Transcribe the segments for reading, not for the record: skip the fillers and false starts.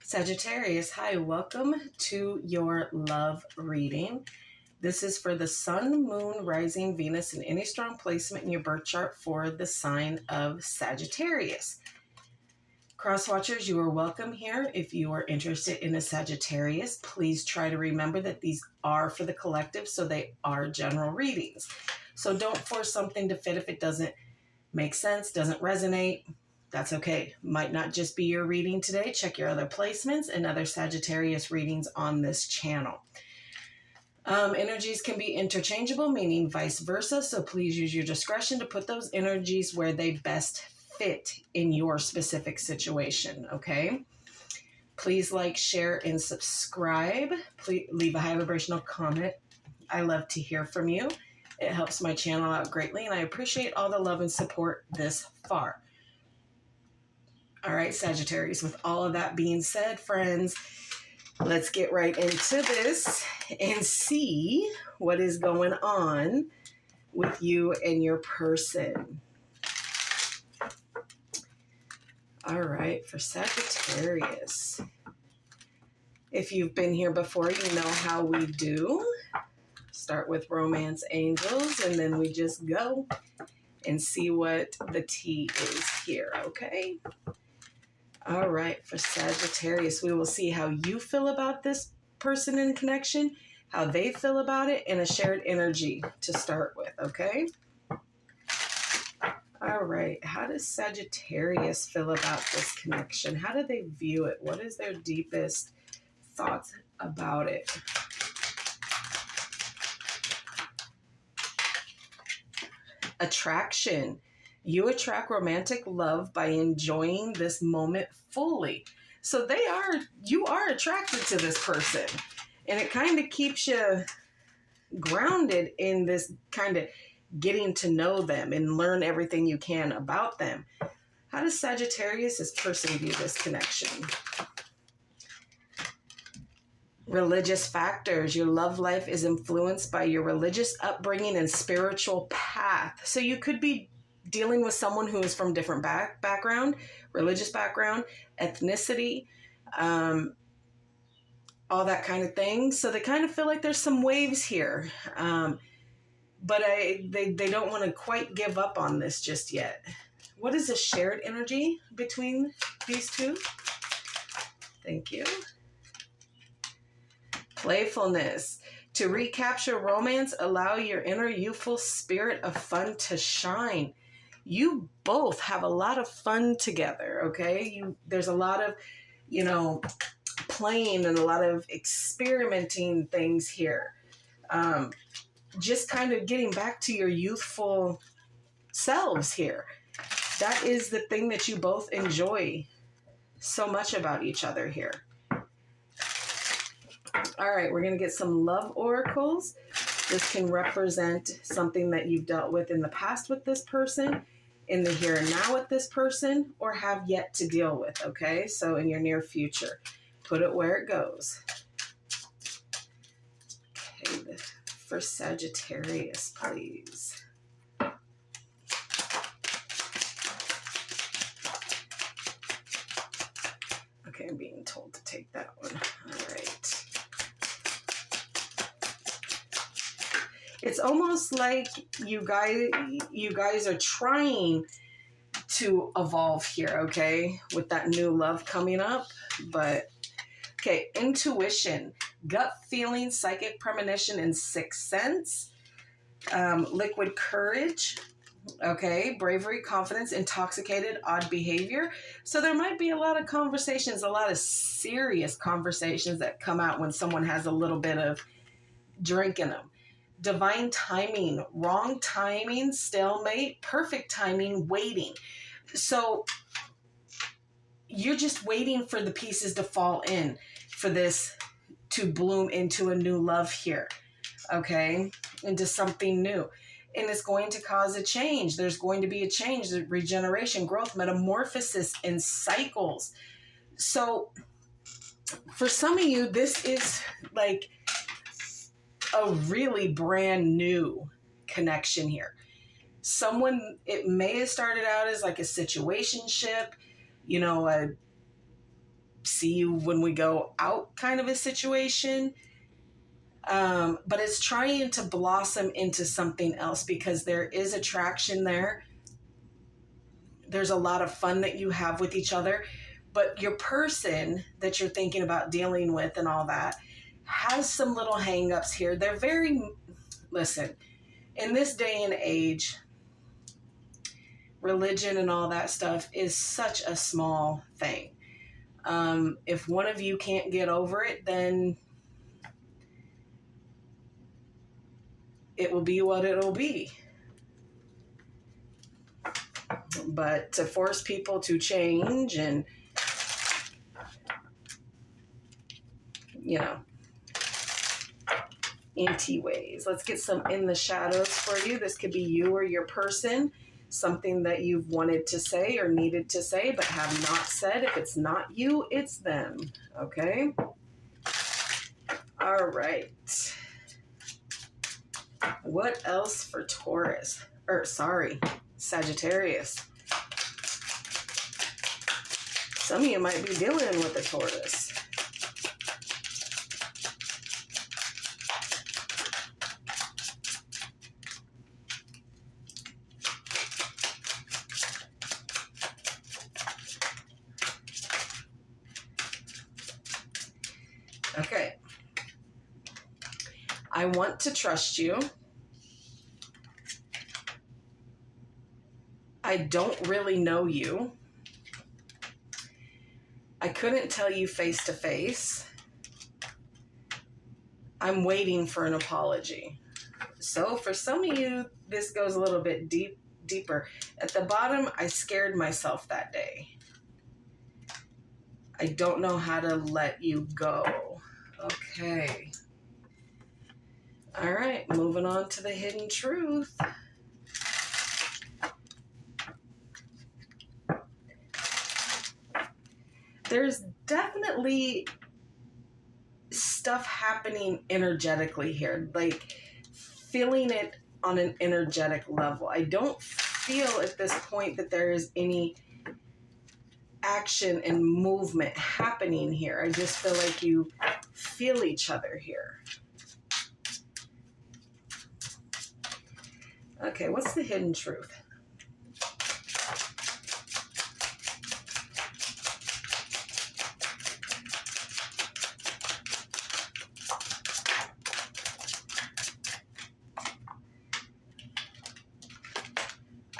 Sagittarius, hi, welcome to your love reading. This is for the Sun, Moon, Rising, Venus, and any strong placement in your birth chart for the sign of Sagittarius. Crosswatchers, you are welcome here. If you are interested in a Sagittarius, please try to remember that these are for the collective, so they are general readings. So don't force something to fit if it doesn't make sense, doesn't resonate. That's okay. Might not just be your reading today. Check your other placements and other Sagittarius readings on this channel. Energies can be interchangeable, meaning vice versa. So please use your discretion to put those energies where they best fit in your specific situation. Okay. Please like, share, and subscribe. Please leave a high vibrational comment. I love to hear from you. It helps my channel out greatly, and I appreciate all the love and support this far. All right, Sagittarius, with all of that being said, friends, let's get right into this and see what is going on with you and your person. All right, for Sagittarius, if you've been here before, you know how we do. Start with romance angels, and then we just go and see what the tea is here, okay? All right, for Sagittarius, we will see how you feel about this person in connection, how they feel about it, and a shared energy to start with, okay? All right, how does Sagittarius feel about this connection? How do they view it? What is their deepest thoughts about it? Attraction. You attract romantic love by enjoying this moment fully. So you are attracted to this person, and it kind of keeps you grounded in this kind of getting to know them and learn everything you can about them. How does Sagittarius' person view this connection? Religious factors. Your love life is influenced by your religious upbringing and spiritual path. So you could be dealing with someone who is from different background, religious background, ethnicity, all that kind of thing. So they kind of feel like there's some waves here, but they don't want to quite give up on this just yet. What is a shared energy between these two? Thank you. Playfulness. To recapture romance, allow your inner youthful spirit of fun to shine. You both have a lot of fun together, okay? There's a lot of, playing and a lot of experimenting things here. Just kind of getting back to your youthful selves here. That is the thing that you both enjoy so much about each other here. All right, we're going to get some love oracles. This can represent something that you've dealt with in the past with this person, in the here and now with this person, or have yet to deal with, okay? So in your near future, put it where it goes. Okay, for Sagittarius, please. Okay, I'm being told to take that one. All right. It's almost like you guys are trying to evolve here, okay, with that new love coming up. But, okay, intuition, gut feeling, psychic premonition, and sixth sense, liquid courage, okay, bravery, confidence, intoxicated, odd behavior. So there might be a lot of conversations, a lot of serious conversations that come out when someone has a little bit of drink in them. Divine timing, wrong timing, stalemate, perfect timing, waiting. So you're just waiting for the pieces to fall in for this to bloom into a new love here, okay, into something new. And it's going to cause a change. There's going to be a change, regeneration, growth, metamorphosis, and cycles. So for some of you, this is like a really brand new connection here. It may have started out as like a situationship, a see you when we go out kind of a situation. But it's trying to blossom into something else because there is attraction there. There's a lot of fun that you have with each other. But your person that you're thinking about dealing with and all that has some little hang-ups here. They're very, listen, in this day and age, religion and all that stuff is such a small thing. If one of you can't get over it, then it will be what it'll be. But to force people to change and, anti-ways. Let's get some in the shadows for you. This could be you or your person, something that you've wanted to say or needed to say but have not said. If it's not you, it's them. Okay? All right. What else for Taurus? Sagittarius. Some of you might be dealing with a Taurus. Okay. I want to trust you. I don't really know you. I couldn't tell you face to face. I'm waiting for an apology. So for some of you, this goes a little bit deeper. At the bottom, I scared myself that day. I don't know how to let you go. Okay. All right, moving on to the hidden truth. There's definitely stuff happening energetically here, like feeling it on an energetic level. I don't feel at this point that there is any action and movement happening here. I just feel like you feel each other here. Okay, what's the hidden truth?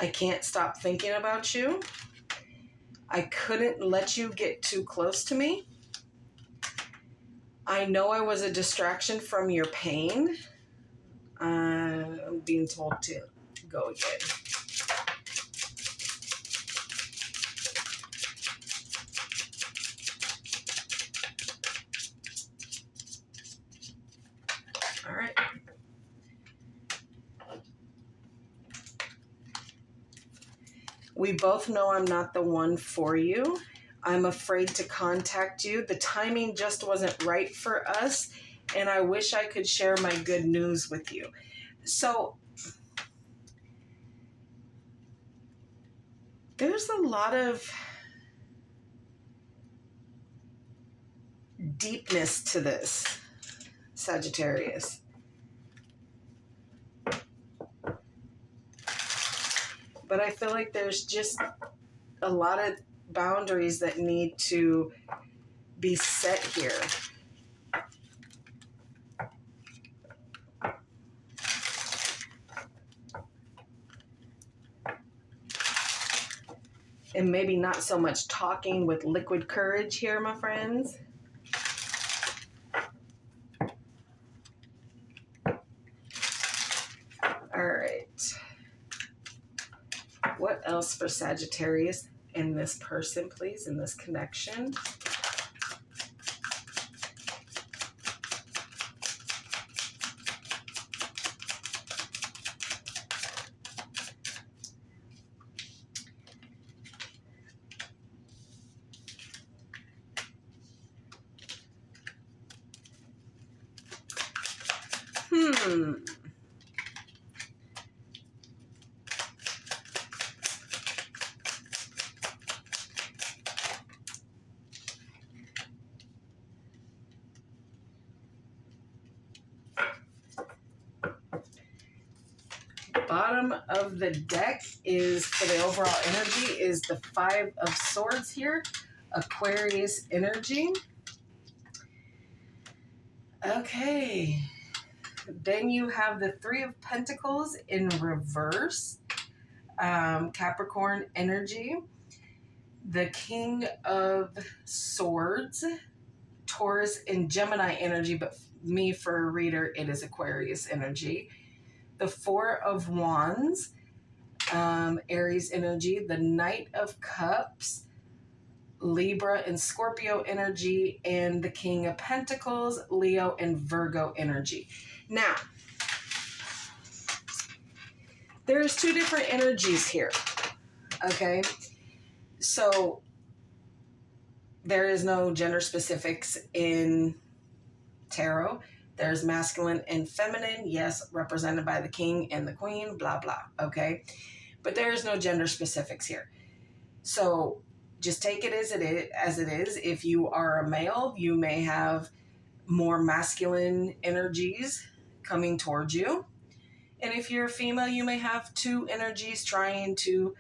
I can't stop thinking about you. I couldn't let you get too close to me. I know I was a distraction from your pain. I'm being told to go again. All right. We both know I'm not the one for you. I'm afraid to contact you. The timing just wasn't right for us, and I wish I could share my good news with you. So there's a lot of deepness to this, Sagittarius. But I feel like there's just a lot of boundaries that need to be set here. And maybe not so much talking with liquid courage here, my friends. All right. What else for Sagittarius in this person, please, in this connection? bottom of the deck is, for the overall energy, is the Five of Swords here. Aquarius energy. Okay. Then you have the Three of Pentacles in reverse. Capricorn energy. The King of Swords. Taurus and Gemini energy, but me for a reader, it is Aquarius energy. The Four of Wands, Aries energy. The Knight of Cups, Libra and Scorpio energy. And the King of Pentacles, Leo and Virgo energy. Now, there's two different energies here, okay? So there is no gender specifics in tarot. There's masculine and feminine, yes, represented by the king and the queen, blah, blah, okay? But there is no gender specifics here. So just take it as it is. If you are a male, you may have more masculine energies coming towards you. And if you're a female, you may have two energies trying to,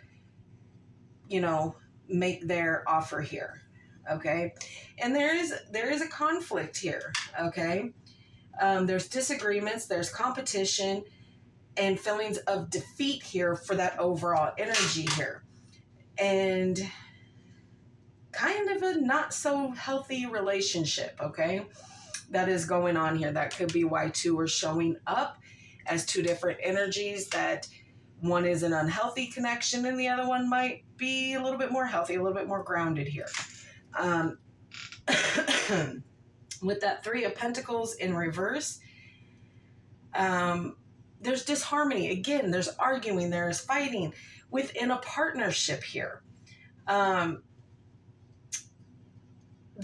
you know, make their offer here. Okay, and there is a conflict here. Okay, there's disagreements, there's competition, and feelings of defeat here for that overall energy here, and kind of a not so healthy relationship. Okay, that is going on here. That could be why two are showing up as two different energies. That one is an unhealthy connection, and the other one might be a little bit more healthy, a little bit more grounded here. With that Three of Pentacles in reverse, there's disharmony. Again, there's arguing, there's fighting within a partnership here. The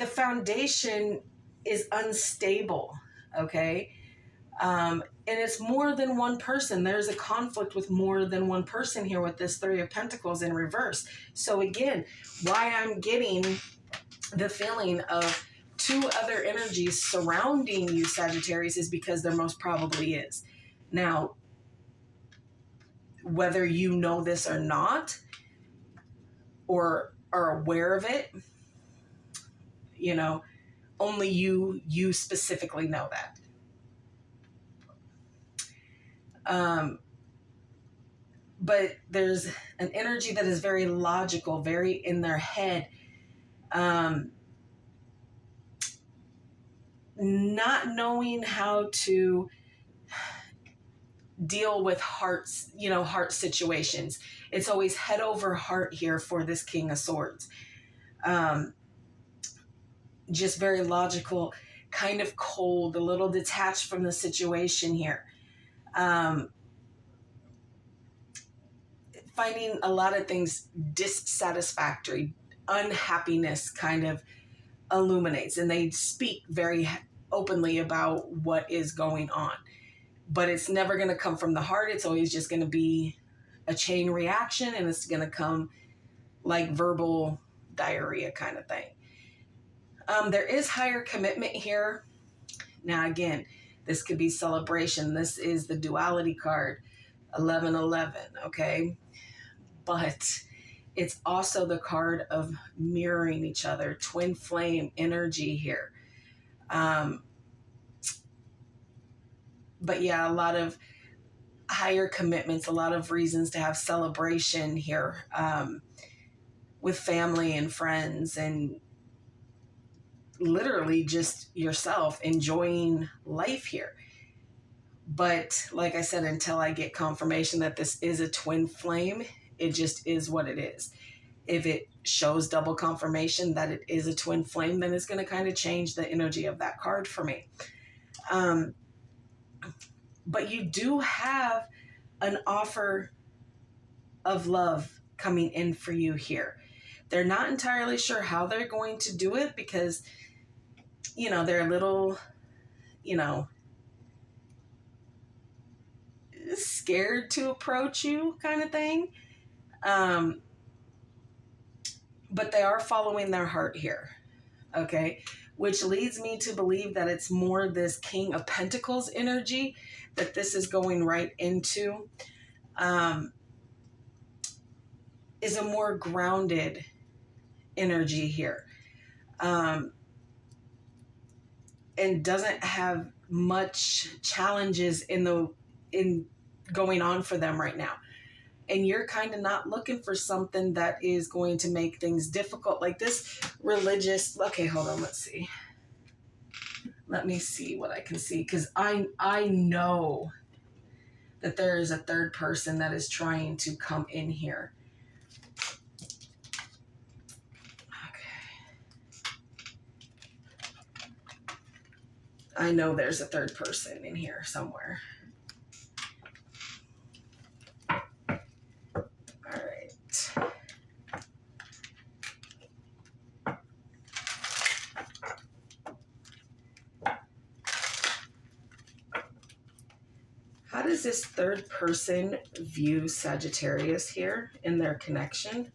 foundation is unstable, okay? And it's more than one person. There's a conflict with more than one person here with this Three of Pentacles in reverse. So again, why I'm getting the feeling of two other energies surrounding you, Sagittarius, is because there most probably is. Now, whether you know this or not, or are aware of it, you know, only you specifically know that. But there's an energy that is very logical, very in their head. Not knowing how to deal with heart situations. It's always head over heart here for this King of Swords. Just very logical, kind of cold, a little detached from the situation here. Finding a lot of things dissatisfactory, unhappiness kind of illuminates, and they speak very openly about what is going on. But it's never going to come from the heart. It's always just going to be a chain reaction, and it's going to come like verbal diarrhea kind of thing. There is higher commitment here. Now, again, this could be celebration. This is the duality card, 1111, okay? But it's also the card of mirroring each other, twin flame energy here. But yeah, a lot of higher commitments, a lot of reasons to have celebration here with family and friends, and literally just yourself enjoying life here. But like I said, until I get confirmation that this is a twin flame, it just is what it is. If it shows double confirmation that it is a twin flame, then it's going to kind of change the energy of that card for me. But you do have an offer of love coming in for you here. They're not entirely sure how they're going to do it because, you know, they're a little, you know, scared to approach you kind of thing. But they are following their heart here, okay? Which leads me to believe that it's more this King of Pentacles energy that this is going right into. is a more grounded energy here. And doesn't have much challenges in going on for them right now. And you're kind of not looking for something that is going to make things difficult, like this religious. Okay, hold on, let's see. Let me see what I can see, because I know that there is a third person that is trying to come in here. I know there's a third person in here somewhere. All right. How does this third person view Sagittarius here in their connection?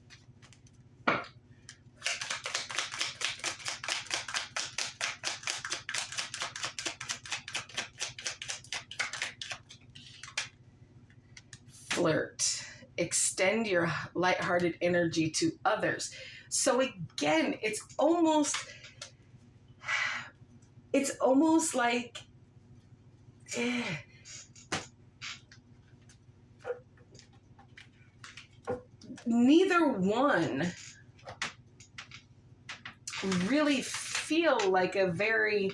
Flirt. Extend your lighthearted energy to others. So again, it's almost like neither one really feel like a very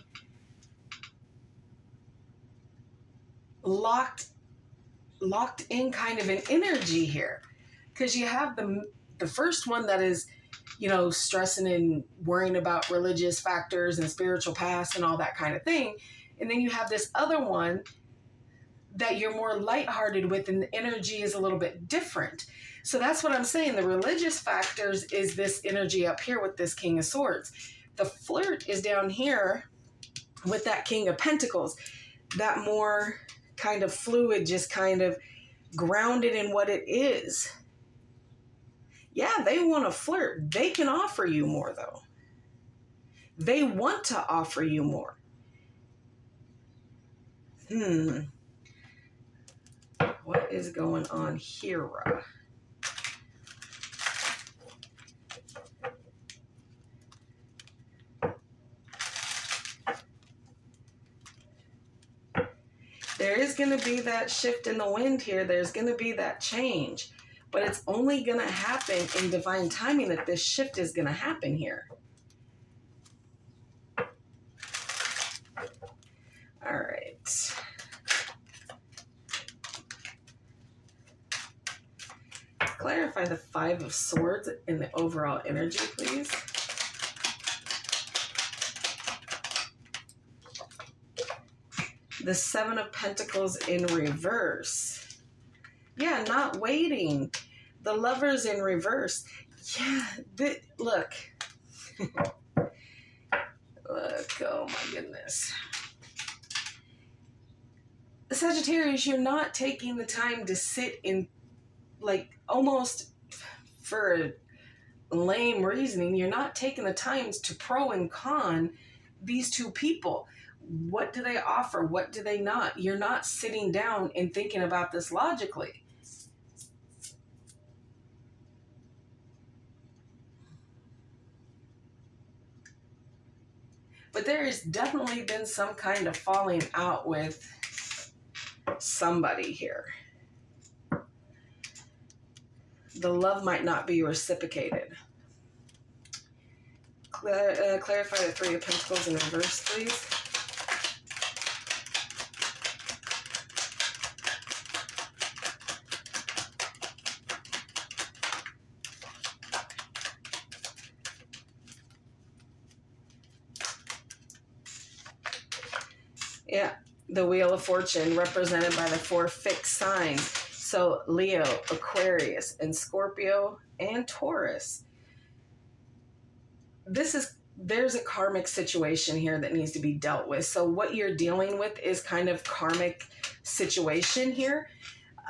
locked in kind of an energy here, because you have the first one that is, you know, stressing and worrying about religious factors and spiritual past and all that kind of thing, and then you have this other one that you're more lighthearted with, and the energy is a little bit different. So that's what I'm saying. The religious factors is this energy up here with this King of Swords. The flirt is down here with that King of Pentacles, that more kind of fluid, just kind of grounded in what it is. Yeah, they want to flirt. They can offer you more, though. They want to offer you more. What is going on here? There is going to be that shift in the wind here. There's going to be that change. But it's only going to happen in divine timing that this shift is going to happen here. All right. Clarify the Five of Swords in the overall energy, please. The Seven of Pentacles in reverse. Yeah, not waiting. The Lovers in reverse. Yeah, look. Look, oh my goodness. Sagittarius, you're not taking the time to sit in, like, almost for lame reasoning, you're not taking the time to pro and con these two people. What do they offer? What do they not? You're not sitting down and thinking about this logically. But there has definitely been some kind of falling out with somebody here. The love might not be reciprocated. Clarify the Three of Pentacles in reverse, please. Yeah, the Wheel of Fortune represented by the 4 fixed signs. So Leo, Aquarius, and Scorpio, and Taurus. There's a karmic situation here that needs to be dealt with. So what you're dealing with is kind of karmic situation here.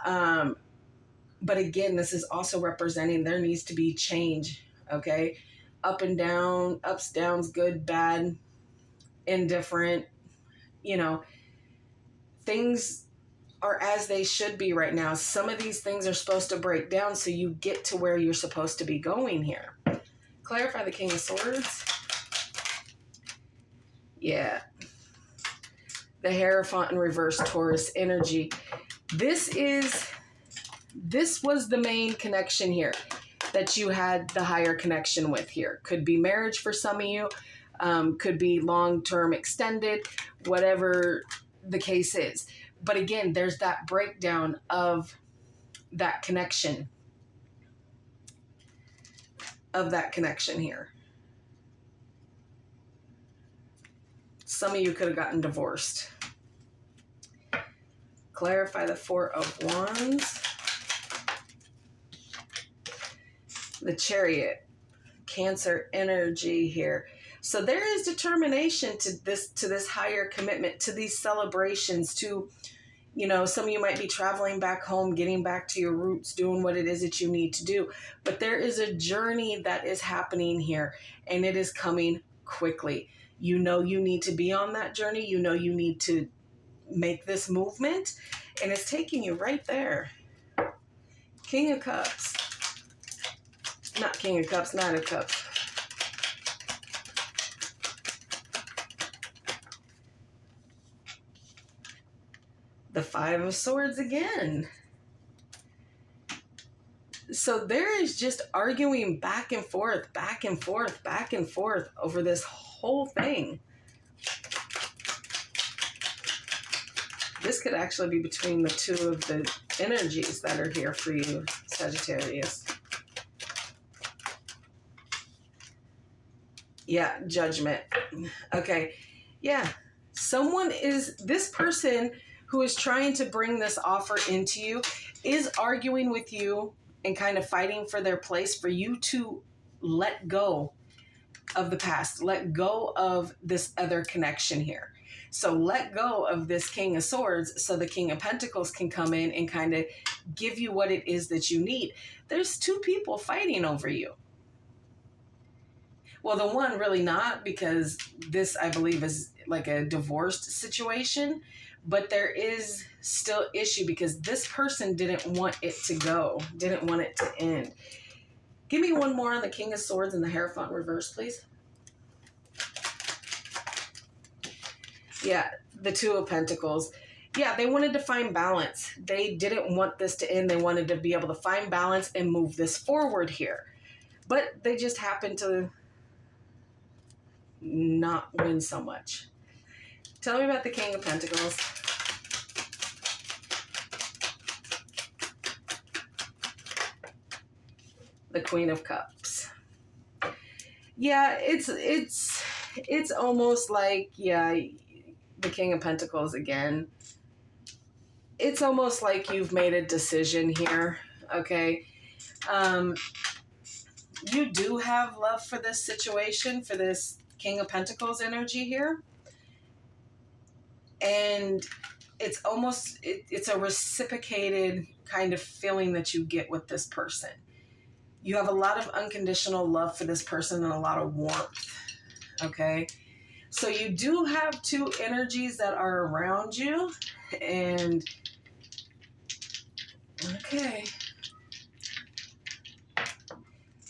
But again, this is also representing there needs to be change, okay? Up and down, ups, downs, good, bad, indifferent, you know, things are as they should be right now. Some of these things are supposed to break down so you get to where you're supposed to be going here. Clarify the King of Swords. Yeah. The Hierophant in reverse, Taurus energy. This was the main connection here that you had the higher connection with here. Could be marriage for some of you. Could be long-term extended, whatever the case is. But again, there's that breakdown of that connection. Here. Some of you could have gotten divorced. Clarify the Four of Wands. The Chariot. Cancer energy here. So there is determination to this higher commitment, to these celebrations, to, you know, some of you might be traveling back home, getting back to your roots, doing what it is that you need to do. But there is a journey that is happening here, and it is coming quickly. You know you need to be on that journey. You know you need to make this movement, and it's taking you right there. King of Cups. Not King of Cups, Knight of Cups. The Five of Swords again. So there is just arguing back and forth, back and forth, back and forth over this whole thing. This could actually be between the two of the energies that are here for you, Sagittarius. Yeah, Judgment. Okay. Yeah. This person who is trying to bring this offer into you is arguing with you and kind of fighting for their place, for you to let go of the past, let go of this other connection here. So let go of this King of Swords so the King of Pentacles can come in and kind of give you what it is that you need. There's two people fighting over you. Well, the one really not, because this, I believe, is like a divorced situation. But there is still issue because this person didn't want it to go, didn't want it to end. Give me one more on the King of Swords and the Hierophant reverse, please. Yeah, the Two of Pentacles. Yeah, they wanted to find balance. They didn't want this to end. They wanted to be able to find balance and move this forward here. But they just happened to not win so much. Tell me about the King of Pentacles. The Queen of Cups. Yeah, it's almost like, yeah, the King of Pentacles again. It's almost like you've made a decision here, okay? You do have love for this situation, for this King of Pentacles energy here. And it's almost, it's a reciprocated kind of feeling that you get with this person. You have a lot of unconditional love for this person and a lot of warmth, okay? So you do have two energies that are around you, and, okay.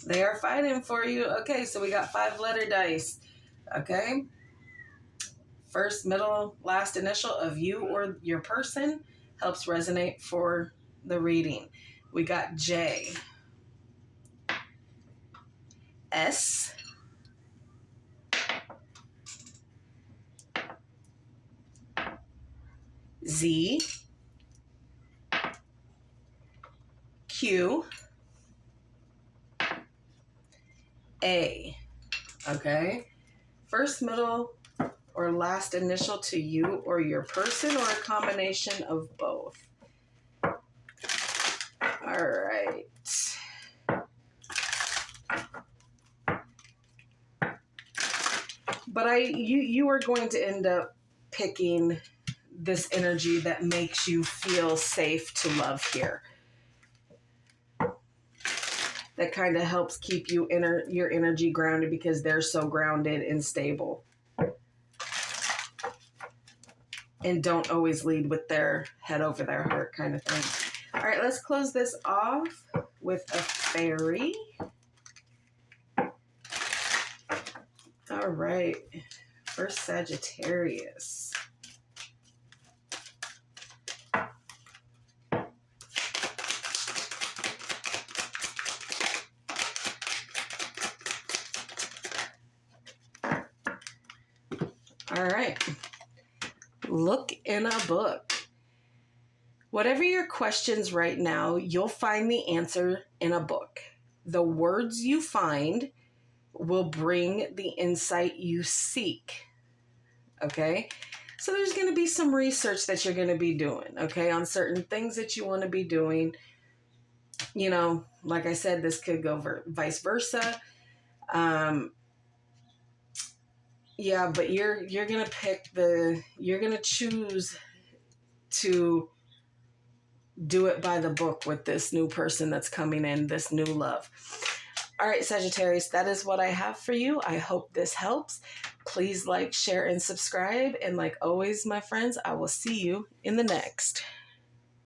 They are fighting for you. Okay, so we got 5-letter dice, okay? First, middle, last initial of you or your person helps resonate for the reading. We got J, S, Z, Q, A. Okay? First, middle, or last initial to you or your person, or a combination of both. All right. But you are going to end up picking this energy that makes you feel safe to love here. That kind of helps keep you your energy grounded because they're so grounded and stable. and don't always lead with their head over their heart kind of thing. All right, let's close this off with a fairy. All right, for Sagittarius. All right, look in a book. Whatever your questions right now, you'll find the answer in a book. The words you find will bring the insight you seek. Okay? So there's going to be some research that you're going to be doing, okay, on certain things that you want to be doing. You know, like I said, this could go vice versa. Yeah, but you're going to you're going to choose to do it by the book with this new person that's coming in, this new love. All right, Sagittarius, that is what I have for you. I hope this helps. Please like, share, and subscribe. And like always, my friends, I will see you in the next.